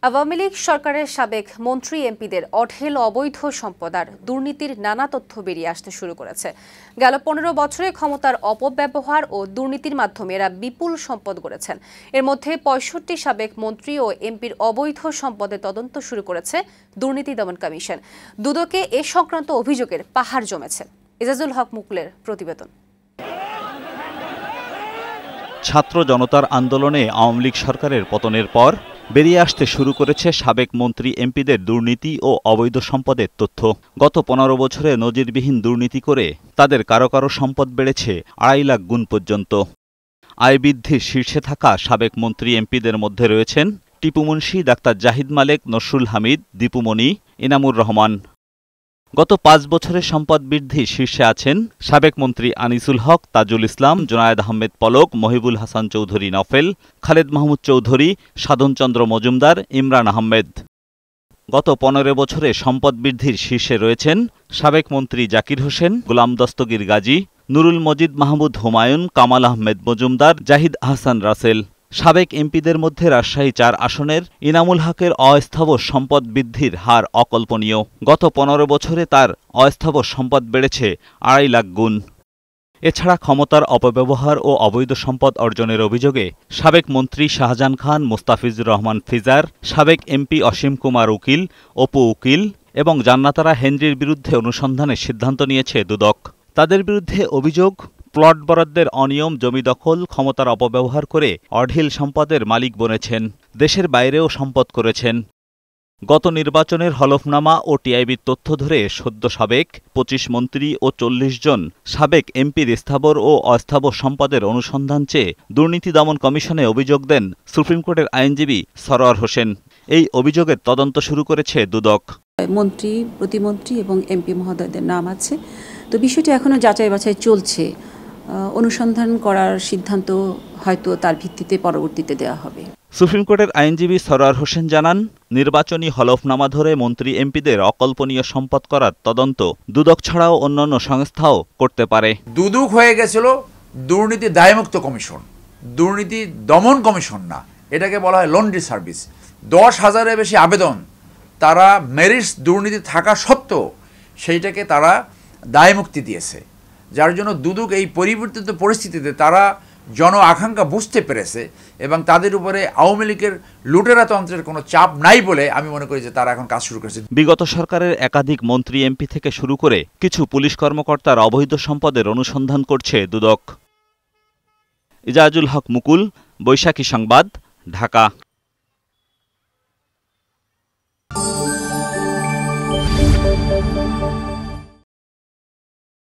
আওয়ামী লীগ সরকারের সাবেক মন্ত্রী এমপিদের অঢেল অবৈধ সম্পদ আর দুর্নীতির নানা তথ্য বেরিয়ে আসতে শুরু করেছে। গেল ১৫ বছরে ক্ষমতার অপব্যবহার ও দুর্নীতির মাধ্যমে এরা বিপুল সম্পদ গড়েছেন। এর মধ্যে ৬৫ সাবেক মন্ত্রী ও এমপির অবৈধ সম্পদের তদন্ত শুরু করেছে দুর্নীতি দমন কমিশন। দুদকে এ সংক্রান্ত অভিযোগের পাহাড় জমেছে। এজাজুল হক মুকুলের প্রতিবেদন। ছাত্র জনতার আন্দোলনে আওয়ামী লীগ সরকারের পতনের পর বেরিয়ে আসতে শুরু করেছে সাবেক মন্ত্রী এমপিদের দুর্নীতি ও অবৈধ সম্পদের তথ্য। গত ১৫ বছরে নজিরবিহীন দুর্নীতি করে তাদের কারো কারো সম্পদ বেড়েছে ২.৫ লাখ গুণ পর্যন্ত। আয় বৃদ্ধির শীর্ষে থাকা সাবেক মন্ত্রী এমপিদের মধ্যে রয়েছেন টিপু মুনশি, ডাক্তার জাহিদ মালেক, নসরুল হামিদ, দীপু মনি, এনামুর রহমান। গত ৫ বছরে সম্পদ বৃদ্ধির শীর্ষে আছেন সাবেক মন্ত্রী আনিসুল হক, তাজুল ইসলাম, জুনায়েদ আহমেদ পলক, মহিবুল হাসান চৌধুরী নফেল, খালেদ মাহমুদ চৌধুরী, সাধনচন্দ্র মজুমদার, ইমরান আহমেদ। গত ১৫ বছরে সম্পদ বৃদ্ধির শীর্ষে রয়েছেন সাবেক মন্ত্রী জাকির হোসেন, গোলাম দস্তগীর গাজী, নুরুল মজিদ মাহমুদ হুমায়ুন, কামাল আহমেদ মজুমদার, জাহিদ আহসান রাসেল। সাবেক এমপিদের মধ্যে রাজশাহী ৪ আসনের ইনামুল হকের অস্থাবর সম্পদ বৃদ্ধির হার অকল্পনীয়। গত ১৫ বছরে তার অস্থাবর সম্পদ বেড়েছে ২.৫ লাখ গুণ। এছাড়া ক্ষমতার অপব্যবহার ও অবৈধ সম্পদ অর্জনের অভিযোগে সাবেক মন্ত্রী শাহজাহান খান, মোস্তাফিজুর রহমান ফিজার, সাবেক এমপি অসীম কুমার উকিল, অপু উকিল এবং জান্নাতারা হেনরির বিরুদ্ধে অনুসন্ধানের সিদ্ধান্ত নিয়েছে দুদক। তাদের বিরুদ্ধে অভিযোগ, প্লট বরাদ্দের অনিয়ম, জমি দখল, ক্ষমতার অপব্যবহার করে অঢেল সম্পদের মালিক বনেছেন, দেশের বাইরেও সম্পদ করেছেন। গত নির্বাচনের হলফনামা ও টিআইবির তথ্য ধরে সদ্য সাবেক ২৫ মন্ত্রী ও ৪০ জন সাবেক এমপির স্থাবর ও অস্থাবর সম্পদের অনুসন্ধান চেয়ে দুর্নীতি দমন কমিশনে অভিযোগ দেন সুপ্রিম কোর্টের আইনজীবী সরোয়ার হোসেন। এই অভিযোগের তদন্ত শুরু করেছে দুদক। মন্ত্রী, প্রতিমন্ত্রী এবং এমপি মহোদয়দের নাম আছে, তো বিষয়টি এখনো যাচাই বাছাই চলছে। অনুসন্ধান করার সিদ্ধান্ত হয়তো তার ভিত্তিতে পরবর্তীতে দেওয়া হবে। সুপ্রিম কোর্টের আইনজীবী সরোয়ার হোসেন জানান, নির্বাচনী হলফনামা ধরে মন্ত্রী এমপিদের অকল্পনীয় সম্পদ করার তদন্ত দুদক ছাড়াও অন্যান্য সংস্থাও করতে পারে। দুদক হয়ে গেছিল দুর্নীতি দায়মুক্ত কমিশন, দুর্নীতি দমন কমিশন না। এটাকে বলা হয় লন্ড্রি সার্ভিস। ১০,০০০-এর বেশি আবেদন তারা মেরিটস দুর্নীতি থাকা সত্ত্বেও সেইটাকে তারা দায়মুক্তি দিয়েছে, যার জন্য দুদক এই পরিবর্তিত পরিস্থিতিতে তারা জন আকাঙ্ক্ষা বুঝতে পেরেছে এবং তাদের উপরে আওয়ামী লীগের লুটেরা তন্ত্রের কোনো চাপ নাই বলে আমি মনে করি যে তারা এখন কাজ শুরু করেছে। বিগত সরকারের একাধিক মন্ত্রী এমপি থেকে শুরু করে কিছু পুলিশ কর্মকর্তার অবৈধ সম্পদের অনুসন্ধান করছে দুদক। এজাজুল হক মুকুল, বৈশাখী সংবাদ, ঢাকা।